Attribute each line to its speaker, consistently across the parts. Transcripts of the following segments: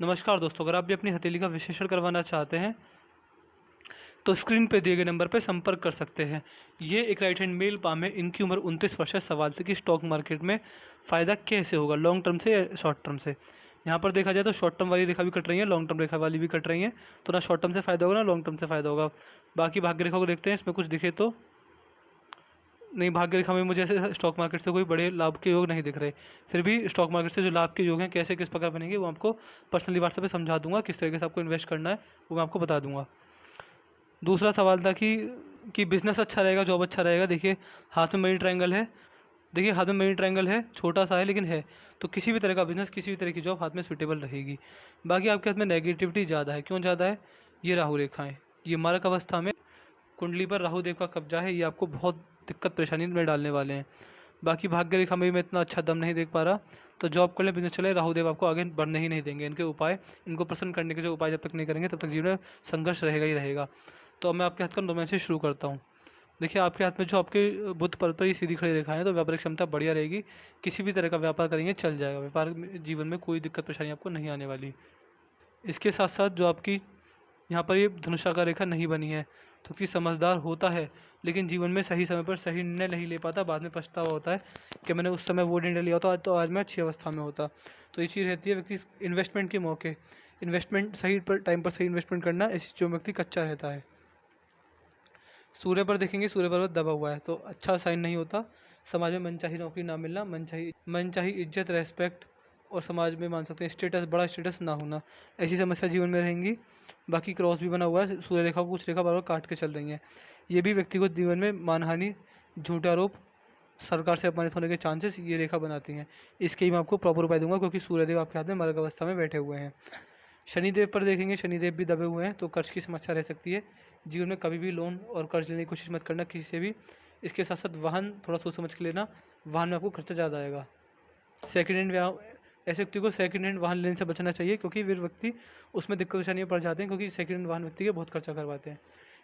Speaker 1: नमस्कार दोस्तों, अगर आप भी अपनी हथेली का विश्लेषण करवाना चाहते हैं तो स्क्रीन पे दिए गए नंबर पर संपर्क कर सकते हैं। ये एक राइट हैंड मेल पाम है। इनकी उम्र 29 वर्ष है। सवाल थे कि स्टॉक मार्केट में फ़ायदा कैसे होगा, लॉन्ग टर्म से या शॉर्ट टर्म से। यहाँ पर देखा जाए तो शॉर्ट टर्म वाली रेखा भी कट रही है, लॉन्ग टर्म रेखा वाली भी कट रही है। तो ना शॉर्ट टर्म से फ़ायदा होगा ना लॉन्ग टर्म से फ़ायदा होगा। बाकी भाग्य रेखा को देखते हैं, इसमें कुछ दिखे तो नहीं। भाग्य रेखा में मुझे ऐसे स्टॉक मार्केट से कोई बड़े लाभ के योग नहीं दिख रहे। फिर भी स्टॉक मार्केट से जो लाभ के योग हैं कैसे किस प्रकार बनेंगे वो आपको पर्सनली व्हाट्सएप पे समझा दूंगा। किस तरीके से आपको इन्वेस्ट करना है वो मैं आपको बता दूंगा। दूसरा सवाल था कि बिज़नेस अच्छा रहेगा, जॉब अच्छा रहेगा। देखिए हाथ में मनी ट्रायंगल है। देखिए हाथ में मनी ट्रायंगल है, छोटा सा है लेकिन है। तो किसी भी तरह का बिज़नेस, किसी भी तरह की जॉब हाथ में सूटेबल रहेगी। बाकी आपके हाथ में नेगेटिविटी ज़्यादा है। क्यों ज़्यादा है? ये राहु रेखाएँ, ये मारक अवस्था में कुंडली पर राहु देव का कब्जा है। ये आपको बहुत दिक्कत परेशानी में डालने वाले हैं। बाकी भाग्य रेखा में भी मैं इतना अच्छा दम नहीं देख पा रहा। तो जॉब कर ले, बिजनेस चले, राहु देव आपको आगे बढ़ने ही नहीं देंगे। इनके उपाय, इनको प्रसन्न करने के जो उपाय जब तक नहीं करेंगे तब तक जीवन में संघर्ष रहेगा ही रहेगा। तो अब मैं आपके हाथ का रोमांच से शुरू करता हूँ। देखिए आपके हाथ में जो आपके बुध पर ही सीधी खड़ी रेखा है, तो व्यापारिक क्षमता बढ़िया रहेगी। किसी भी तरह का व्यापार करेंगे चल जाएगा। व्यापार जीवन में कोई दिक्कत परेशानी आपको नहीं आने वाली। इसके साथ साथ जो आपकी यहाँ पर ये धनुषाकार रेखा नहीं बनी है, तो कि समझदार होता है लेकिन जीवन में सही समय पर सही निर्णय नहीं ले पाता। बाद में पछतावा होता है कि मैंने उस समय वो निर्णय लिया होता तो आज मैं अच्छी अवस्था में होता। तो ये चीज़ रहती है व्यक्ति इन्वेस्टमेंट के मौके, इन्वेस्टमेंट सही पर टाइम पर सही इन्वेस्टमेंट करना, ऐसी जो व्यक्ति कच्चा रहता है। सूर्य पर देखेंगे, सूर्य पर्वत दबा हुआ है तो अच्छा साइन नहीं होता। समाज में मनचाही नौकरी ना मिलना, मनचाही इज्जत, रेस्पेक्ट और समाज में मान सकते हैं स्टेटस, बड़ा स्टेटस ना होना, ऐसी समस्या जीवन में रहेंगी। बाकी क्रॉस भी बना हुआ है, सूर्य रेखा को कुछ रेखा बार बार काट के चल रही हैं। ये भी व्यक्तिगत जीवन में मानहानि, झूठे आरोप, सरकार से अपमानित होने के चांसेस ये रेखा बनाती हैं। इसके ही मैं आपको प्रॉपर उपाय दूंगा क्योंकि सूर्यदेव आपके हाथ में मार्ग अवस्था में बैठे हुए हैं। शनिदेव पर देखेंगे, शनिदेव भी दबे हुए हैं तो कर्ज की समस्या रह सकती है। जीवन में कभी भी लोन और कर्ज लेने की कोशिश मत करना किसी से भी। इसके साथ साथ वाहन थोड़ा सोच समझ के लेना, वाहन में आपको खर्चा ज़्यादा आएगा। सेकेंड हैंड ऐसे व्यक्ति को सेकंड हैंड वाहन लेने से बचना चाहिए क्योंकि वे व्यक्ति उसमें दिक्कत परेशानी में पड़ जाते हैं क्योंकि सेकंड हैंड वाहन व्यक्ति के बहुत खर्चा करवाते हैं।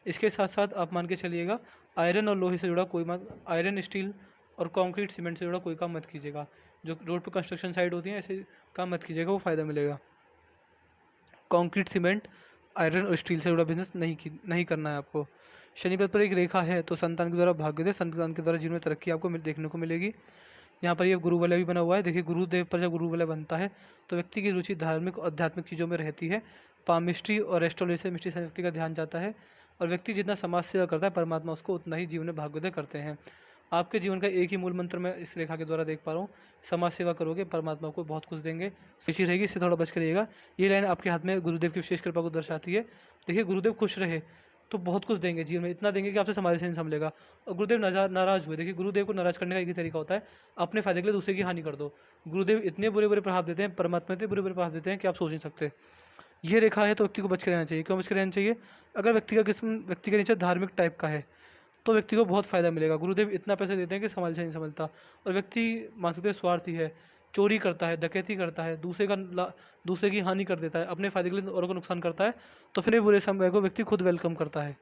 Speaker 1: इसके साथ साथ आप मान के चलिएगा आयरन और लोहे से जुड़ा कोई मत, आयरन स्टील और कंक्रीट सीमेंट से जुड़ा कोई काम मत कीजिएगा। जो रोड पर कंस्ट्रक्शन साइट होती है ऐसे काम मत कीजिएगा, वो फ़ायदा मिलेगा। कंक्रीट सीमेंट आयरन और स्टील से जुड़ा बिजनेस नहीं करना है आपको। शनिवार पर एक रेखा है तो संतान के द्वारा भाग्य दे, संतान के द्वारा जीवन में तरक्की आपको देखने को मिलेगी। यहाँ पर ये गुरु वलय भी बना हुआ है। देखिए गुरुदेव पर जब गुरु वलय बनता है तो व्यक्ति की रुचि धार्मिक और आध्यात्मिक चीज़ों में रहती है। पामिस्ट्री और एस्ट्रोलॉजी मिस्ट्री से व्यक्ति का ध्यान जाता है और व्यक्ति जितना समाज सेवा करता है परमात्मा उसको उतना ही जीवन में भाग्योदय करते हैं। आपके जीवन का एक ही मूल मंत्र मैं इस रेखा के द्वारा देख पा रहा हूँ, समाज सेवा करोगे परमात्मा को बहुत कुछ देंगे। खुशी रहेगी, इससे थोड़ा बच कर रहिएगा। ये लाइन आपके हाथ में गुरुदेव की विशेष कृपा को दर्शाती है। देखिए गुरुदेव खुश रहे तो बहुत कुछ देंगे जीवन में, इतना देंगे कि आपसे समाज से नहीं संभलेगा। और गुरुदेव नाराज हुए, देखिए गुरुदेव को नाराज करने का एक ही तरीका होता है, अपने फायदे के लिए दूसरे की हानि कर दो। गुरुदेव इतने बुरे बुरे प्रभाव देते हैं, परमात्मा इतने बुरे बुरे प्रभाव देते हैं कि आप सोच नहीं सकते। ये रेखा है तो व्यक्ति को बच के रहना चाहिए। क्यों बच के रहना चाहिए? अगर व्यक्ति का नेचर धार्मिक टाइप का है तो व्यक्ति को बहुत फ़ायदा मिलेगा। गुरुदेव इतना पैसे देते हैं कि समाज से नहीं संभलता। और व्यक्ति मान सकते हैं स्वार्थी है, चोरी करता है, डकैती करता है, दूसरे की हानि कर देता है, अपने फ़ायदे के लिए औरों को नुकसान करता है, तो फिर ये बुरे समय को व्यक्ति खुद वेलकम करता है।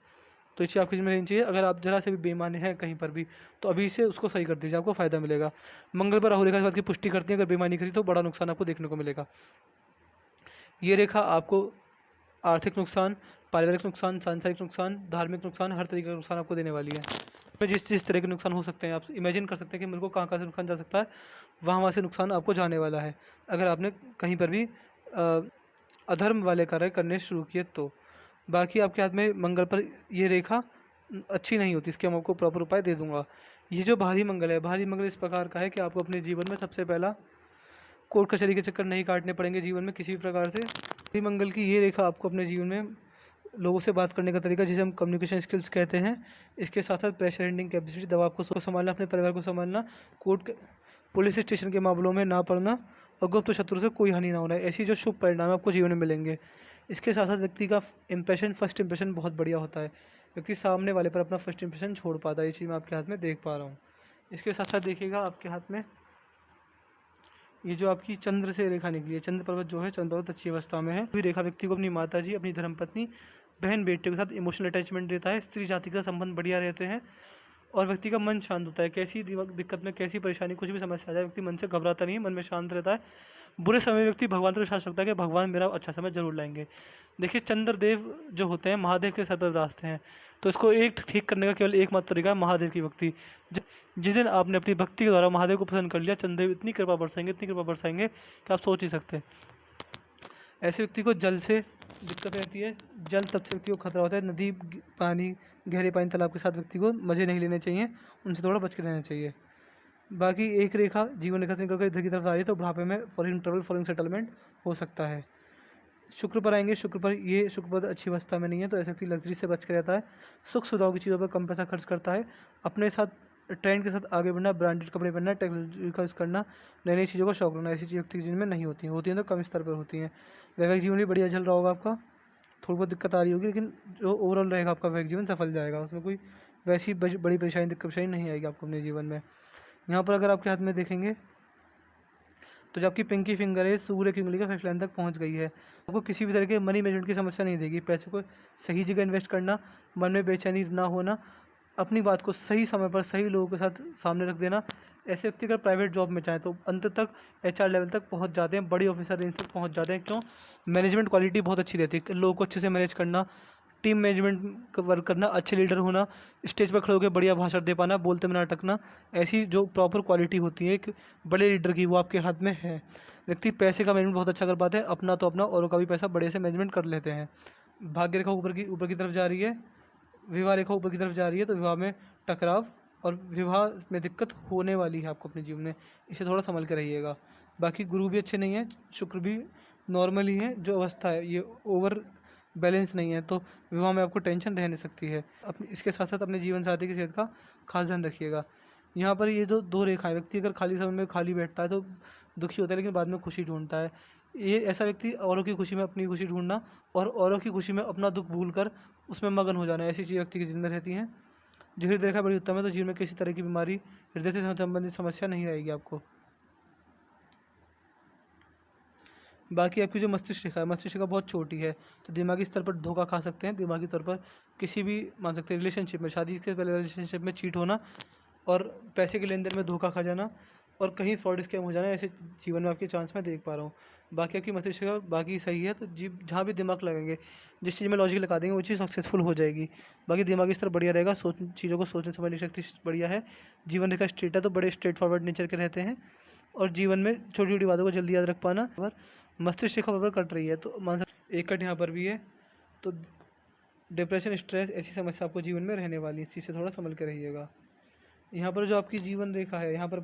Speaker 1: तो इसे आपकी जिम्मेदारी चाहिए। अगर आप जरा से भी बेईमानी हैं कहीं पर भी तो अभी से उसको सही कर दीजिए, आपको फ़ायदा मिलेगा। मंगल पर राहु रेखा इस बात की पुष्टि करती है, अगर बेईमानी करी तो बड़ा नुकसान आपको देखने को मिलेगा। ये रेखा आपको आर्थिक नुकसान, पारिवारिक नुकसान, सांसारिक नुकसान, धार्मिक नुकसान, हर तरीके का नुकसान आपको देने वाली है। में जिस तरह के नुकसान हो सकते हैं आप इमेजिन कर सकते हैं कि मेरे को कहाँ कहाँ से नुकसान जा सकता है, वहाँ से नुकसान आपको जाने वाला है अगर आपने कहीं पर भी अधर्म वाले कार्य करने शुरू किए तो। बाकी आपके हाथ में मंगल पर ये रेखा अच्छी नहीं होती, इसके मैं आपको प्रॉपर उपाय दे दूंगा। ये जो भारी मंगल है, भारी मंगल इस प्रकार का है कि आपको अपने जीवन में सबसे पहला कोर्ट कचहरी के चक्कर नहीं काटने पड़ेंगे जीवन में किसी भी प्रकार से। भारी मंगल की ये रेखा आपको अपने जीवन में लोगों से बात करने का तरीका, जिसे हम कम्युनिकेशन स्किल्स कहते हैं, इसके साथ साथ प्रेशर हैंडलिंग कैपेसिटी, दबाव को संभालना, अपने परिवार को संभालना, पुलिस स्टेशन के मामलों में ना पड़ना और गुप्त शत्रु से कोई हानि ना होना, ऐसी जो शुभ परिणाम आपको जीवन में मिलेंगे। इसके साथ साथ व्यक्ति का फर्स्ट इंप्रेशन बहुत बढ़िया होता है। व्यक्ति सामने वाले पर अपना फर्स्ट इंप्रेशन छोड़ पाता है, ये चीज़ मैं आपके हाथ में देख पा रहा हूँ। इसके साथ साथ देखिएगा आपके हाथ में ये जो आपकी चंद्र से रेखा निकली है, चंद्र पर्वत जो है, चंद्र पर्वत अच्छी अवस्था में है। ये रेखा व्यक्ति को अपनी माता जी, अपनी धर्मपत्नी, बहन बेटे के साथ इमोशनल अटैचमेंट देता है। स्त्री जाति का संबंध बढ़िया रहते हैं। और व्यक्ति का मन शांत होता है। कैसी दिक्कत में, कैसी परेशानी, कुछ भी समस्या आ जाए, व्यक्ति मन से घबराता नहीं है, मन में शांत रहता है। बुरे समय में व्यक्ति भगवान पर विश्वास रखता है कि भगवान मेरा अच्छा समय जरूर लाएंगे। देखिए, चंद्रदेव जो होते हैं महादेव के सर पर विराजते हैं, तो इसको एक ठीक करने का केवल एकमात्र तरीका है महादेव की भक्ति। जिस दिन आपने अपनी भक्ति के द्वारा महादेव को प्रसन्न कर लिया, चंद्रदेव इतनी कृपा बरसाएंगे, इतनी कृपा बरसाएंगे कि आप सोच ही सकते हैं। ऐसे व्यक्ति को जल से दिक्कत रहती है, जल तब से व्यक्ति को खतरा होता है। नदी, पानी, गहरे पानी, तालाब के साथ व्यक्ति को मज़े नहीं लेने चाहिए, उनसे थोड़ा बच के रहना चाहिए। बाकी एक रेखा जीवन रेखा से निकलकर इधर की तरफ आ रही है, तो बुढ़ापे में फॉरेन ट्रेवल, फॉरेन सेटलमेंट हो सकता है। शुक्र पर आएंगे, शुक्र पर ये शुक्र पर अच्छी अवस्था में नहीं है, तो ऐसे व्यक्ति लग्जरी से बच के रहता है, सुख सुविधाओं की चीज़ों पर कम पैसा खर्च करता है, अपने साथ ट्रेंड के साथ आगे बढ़ना, ब्रांडेड कपड़े पहनना, टेक्नोलॉजी का यूज़ करना, नई नई चीज़ों का शौक रखना, ऐसी चीज़ व्यक्ति के जीवन में नहीं होती हैं तो कम स्तर पर होती हैं। वैवाहिक जीवन भी बढ़िया चल रहा होगा आपका, थोड़ी बहुत दिक्कत आ रही होगी, लेकिन जो ओवरऑल रहेगा आपका वैवाहिक जीवन सफल जाएगा, उसमें कोई वैसी बड़ी परेशानी, दिक्कत परेशानी नहीं आएगी आपको अपने जीवन में। यहाँ पर अगर आपके हाथ में देखेंगे तो जो आपकी पिंकी फिंगर है, सूर्य की उंगली का फर्स्ट लाइन तक पहुँच गई है। आपको किसी भी तरह के मनी मैनेजमेंट की समस्या नहीं देगी। पैसे को सही जगह इन्वेस्ट करना, मन में बेचैनी ना होना, अपनी बात को सही समय पर सही लोगों के साथ सामने रख देना। ऐसे व्यक्ति अगर प्राइवेट जॉब में चाहें तो अंत तक HR लेवल तक पहुंच जाते हैं, बड़ी ऑफिसर रेंज तक पहुंच जाते हैं। क्यों? मैनेजमेंट क्वालिटी बहुत अच्छी रहती है, लोगों को अच्छे से मैनेज करना, टीम मैनेजमेंट का वर्क करना, अच्छे लीडर होना, स्टेज पर खड़े होकर बढ़िया भाषण दे पाना, बोलते में ना अटकना, ऐसी जो प्रॉपर क्वालिटी होती है एक बड़े लीडर की, वो आपके हाथ में है। व्यक्ति पैसे का मैनेजमेंट बहुत अच्छा कर पाते हैं, अपना तो अपना, औरों का भी पैसा बड़े से मैनेजमेंट कर लेते हैं। भाग्य रेखा ऊपर की तरफ जा रही है, विवाह रेखा ऊपर की तरफ जा रही है, तो विवाह में टकराव और विवाह में दिक्कत होने वाली है आपको अपने जीवन में, इसे थोड़ा संभल के रहिएगा। बाकी गुरु भी अच्छे नहीं है, शुक्र भी नॉर्मल ही है, जो अवस्था है ये ओवर बैलेंस नहीं है, तो विवाह में आपको टेंशन रहने सकती है। अपने इसके साथ साथ अपने जीवन साथी की सेहत का खास ध्यान रखिएगा। यहाँ पर ये जो दो रेखाएं, व्यक्ति अगर खाली समय में खाली बैठता है तो दुखी होता है, लेकिन बाद में खुशी ढूंढता है। ये ऐसा व्यक्ति औरों की खुशी में अपनी खुशी ढूंढना और औरों की खुशी में अपना दुख भूलकर उसमें मगन हो जाना, ऐसी चीज़ व्यक्ति के जीवन में रहती हैं। जो हृदय रेखा बड़ी उत्तम है, तो जीवन में किसी तरह की बीमारी, हृदय से संबंधित समस्या नहीं आएगी आपको। बाकी आपकी जो मस्तिष्क रेखा है, मस्तिष्क रेखा बहुत छोटी है, तो दिमागी स्तर पर धोखा खा सकते हैं। दिमागी तौर पर किसी भी मान सकते हैं रिलेशनशिप में, शादी के पहले रिलेशनशिप में चीट होना और पैसे के लेन देन में धोखा खा जाना और कहीं फ्रॉड स्कैम हो जाना, ऐसे जीवन में आपके चांस मैं देख पा रहा हूँ। बाकी आपकी मस्तिष्क रेखा बाकी सही है, तो जहाँ भी दिमाग लगाएंगे, जिस चीज़ में लॉजिक लगा देंगे, वो चीज़ सक्सेसफुल हो जाएगी। बाकी दिमागी स्तर बढ़िया रहेगा, चीज़ों को सोचने समझने की शक्ति बढ़िया है। जीवन रेखा स्ट्रेट है, तो बड़े स्ट्रेट फॉरवर्ड नेचर के रहते हैं और जीवन में छोटी छोटी बातों को जल्दी याद रख पाना। अगर मस्तिष्क रेखा बराबर कट रही है तो मान सकते एक कट यहाँ पर भी है, तो डिप्रेशन, स्ट्रेस, ऐसी समस्या आपको जीवन में रहने वाली है, इस चीज़ से थोड़ा संभल के रहिएगा। यहाँ पर जो आपकी जीवन रेखा है, यहाँ पर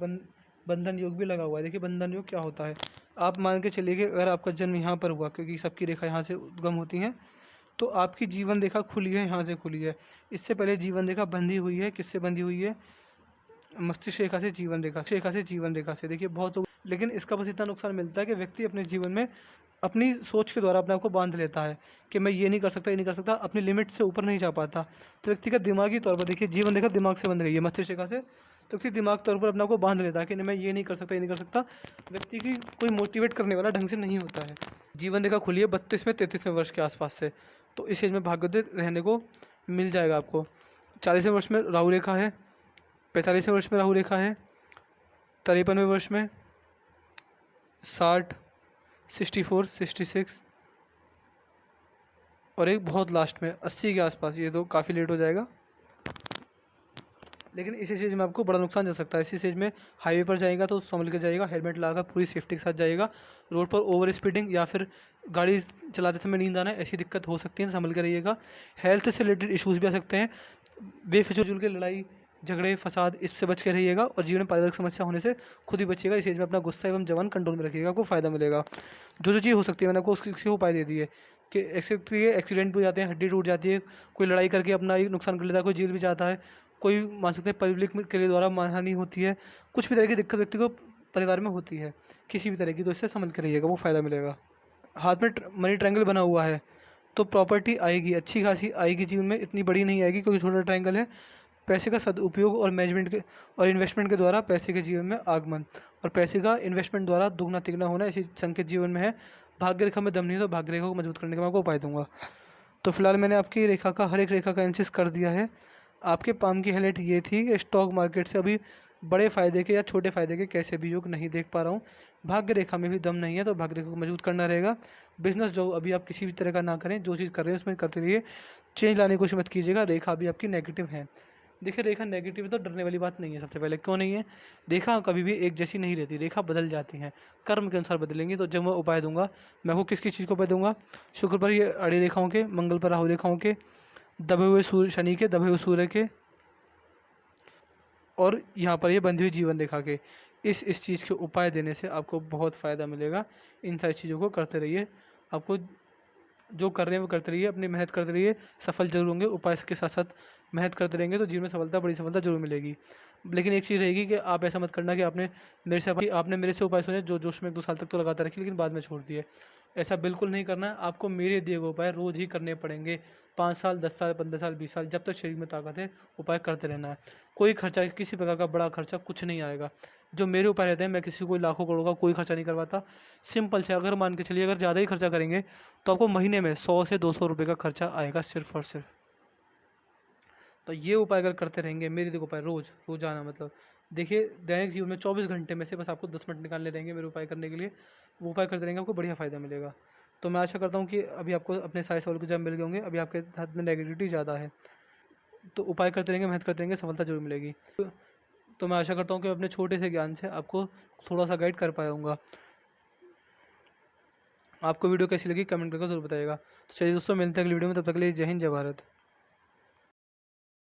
Speaker 1: बंधन योग भी लगा हुआ है। देखिए बंधन योग क्या होता है, आप मान के चलिए कि अगर आपका जन्म यहाँ पर हुआ, क्योंकि सबकी रेखा यहाँ से उद्गम होती हैं, तो आपकी जीवन रेखा खुली है, यहाँ से खुली है। इससे पहले जीवन रेखा बंधी हुई है, किससे बंधी हुई है? मस्तिष्क रेखा से जीवन रेखा से। देखिए बहुत, लेकिन इसका बस इतना नुकसान मिलता है कि व्यक्ति अपने जीवन में अपनी सोच के द्वारा अपने आप को बांध लेता है कि मैं ये नहीं कर सकता, ये नहीं कर सकता, अपनी लिमिट से ऊपर नहीं जा पाता। तो व्यक्ति का दिमागी तौर पर, देखिए जीवन रेखा दिमाग से बंध गई है मस्तिष्क रेखा से, तो व्यक्ति दिमाग तौर पर अपने आप को बांध लेता है कि नहीं मैं ये नहीं कर सकता, ये नहीं कर सकता। व्यक्ति की कोई मोटिवेट करने वाला ढंग से नहीं होता है। जीवन रेखा खुली है 32वें 33वें वर्ष के आसपास से, तो इस एज में भाग्योदय रहने को मिल जाएगा आपको। 40वें वर्ष में राहु रेखा है, 45वें वर्ष में राहु रेखा है, 53वें वर्ष में 60, 64, 66 और एक बहुत लास्ट में 80 के आसपास। ये तो काफ़ी लेट हो जाएगा, लेकिन इसी स्टेज में आपको बड़ा नुकसान जा सकता है। इसी स्टेज में हाईवे पर जाएगा तो संभल के जाएगा, हेलमेट लगाकर पूरी सेफ्टी के साथ जाएगा। रोड पर ओवर स्पीडिंग या फिर गाड़ी चलाते समय नींद आना, ऐसी दिक्कत हो सकती है, तो संभल के रहिएगा। हेल्थ से रिलेटेड इश्यूज़ भी आ सकते हैं, बेफिजूल के लड़ाई झगड़े फसाद, इससे बच के रहिएगा और जीवन में पारिवारिक समस्या होने से खुद ही बचिएगा। इस एज में अपना गुस्सा एवं जवान कंट्रोल में रखिएगा, आपको फ़ायदा मिलेगा। जो चीज़ हो सकती है मैंने आपको उसके उपाय दे दिए कि एक्सीडेंट भी हो जाते हैं, हड्डी टूट जाती है, कोई लड़ाई करके अपना ही नुकसान कर लेता है, कोई जेल भी जाता है, कोई मान सकते हैं पब्लिक के लिए द्वारा मानहानि होती है, कुछ भी तरह की दिक्कत व्यक्ति को परिवार में होती है किसी भी तरह की, तो इससे समझ कर रहिएगा, वो फ़ायदा मिलेगा। हाथ में मनी ट्रायंगल बना हुआ है तो प्रॉपर्टी आएगी, अच्छी खासी आएगी जीवन में, इतनी बड़ी नहीं आएगी क्योंकि छोटा ट्रायंगल है। पैसे का सदुपयोग और मैनेजमेंट के और इन्वेस्टमेंट के द्वारा पैसे के जीवन में आगमन और पैसे का इन्वेस्टमेंट द्वारा दुगना तिगना होना, ऐसी संकेत जीवन में है। भाग्य रेखा में दम नहीं है, तो भाग्य रेखा को मजबूत करने का मैं आपको उपाय दूंगा। तो फिलहाल मैंने आपकी रेखा का हर एक रेखा का एनालिसिस कर दिया है। आपके पाम की हाईलाइट ये थी कि स्टॉक मार्केट से अभी बड़े फ़ायदे के या छोटे फ़ायदे के कैसे भी योग नहीं देख पा रहा हूँ। भाग्य रेखा में भी दम नहीं है, तो भाग्य रेखा को मजबूत करना रहेगा। बिज़नेस जो अभी आप किसी भी तरह का ना करें, जो चीज़ कर रहे हैं उसमें करते रहिए, चेंज लाने की कोशिश मत कीजिएगा। रेखा अभी आपकी नेगेटिव है। देखिए रेखा नेगेटिव है तो डरने वाली बात नहीं है। सबसे पहले क्यों नहीं है? रेखा कभी भी एक जैसी नहीं रहती, रेखा बदल जाती हैं, कर्म के अनुसार बदलेंगी। तो जब मैं उपाय दूंगा, मैं आपको किस किस चीज़ को उपाय दूंगा? शुक्र पर ये अड़ी रेखाओं के, मंगल पर राहु रेखाओं के, दबे हुए सूर्य शनि के, दबे हुए सूर्य के, और यहाँ पर ये बंधी हुई जीवन रेखा के। इस चीज़ के उपाय देने से आपको बहुत फ़ायदा मिलेगा। इन सारी चीज़ों को करते रहिए। आपको जो कर रहे हैं वो करते रहिए, अपनी मेहनत करते रहिए, सफल जरूर होंगे। उपाय के साथ साथ मेहनत करते रहेंगे तो जीवन में सफलता, बड़ी सफलता जरूर मिलेगी। लेकिन एक चीज़ रहेगी कि आप ऐसा मत करना कि आपने मेरे से उपाय सुने, जो जोश में 1-2 साल तक तो लगातार रखे, लेकिन बाद में छोड़ दिए। ऐसा बिल्कुल नहीं करना है। आपको मेरे दिए गए उपाय रोज़ ही करने पड़ेंगे। 5 साल, 10 साल, 15 साल, 20 साल, जब तक शरीर में ताकत है उपाय करते रहना है। कोई खर्चा, किसी प्रकार का बड़ा खर्चा कुछ नहीं आएगा। जो मेरे उपाय रहते हैं, मैं किसी को लाखों करोड़ का कोई खर्चा नहीं करवाता। सिंपल से अगर मान के चलिए, अगर ज़्यादा ही खर्चा करेंगे तो आपको महीने में 100 से 200 रुपये का खर्चा आएगा, सिर्फ और सिर्फ। तो ये उपाय अगर करते रहेंगे, मेरे देखो उपाय रोजाना, मतलब देखिए दैनिक जीवन में 24 घंटे में से बस आपको 10 मिनट निकालने रहेंगे मेरे उपाय करने के लिए। वो उपाय करते रहेंगे, आपको बढ़िया फ़ायदा मिलेगा। तो मैं आशा करता हूँ कि अभी आपको अपने सारे सवाल के जवाब मिल गए होंगे। अभी आपके हाथ में नेगेटिविटी ज़्यादा है, तो उपाय करते रहेंगे, मेहनत करते रहेंगे, सफलता जरूर मिलेगी। तो मैं आशा करता हूँ कि अपने छोटे से ज्ञान से आपको थोड़ा सा गाइड कर पाया हूँगा। आपको वीडियो कैसी लगी कमेंट करके जरूर बताइएगा। तो चलिए दोस्तों, मिलते हैं अगली वीडियो में। तब तक के लिए जय हिंद, जय भारत।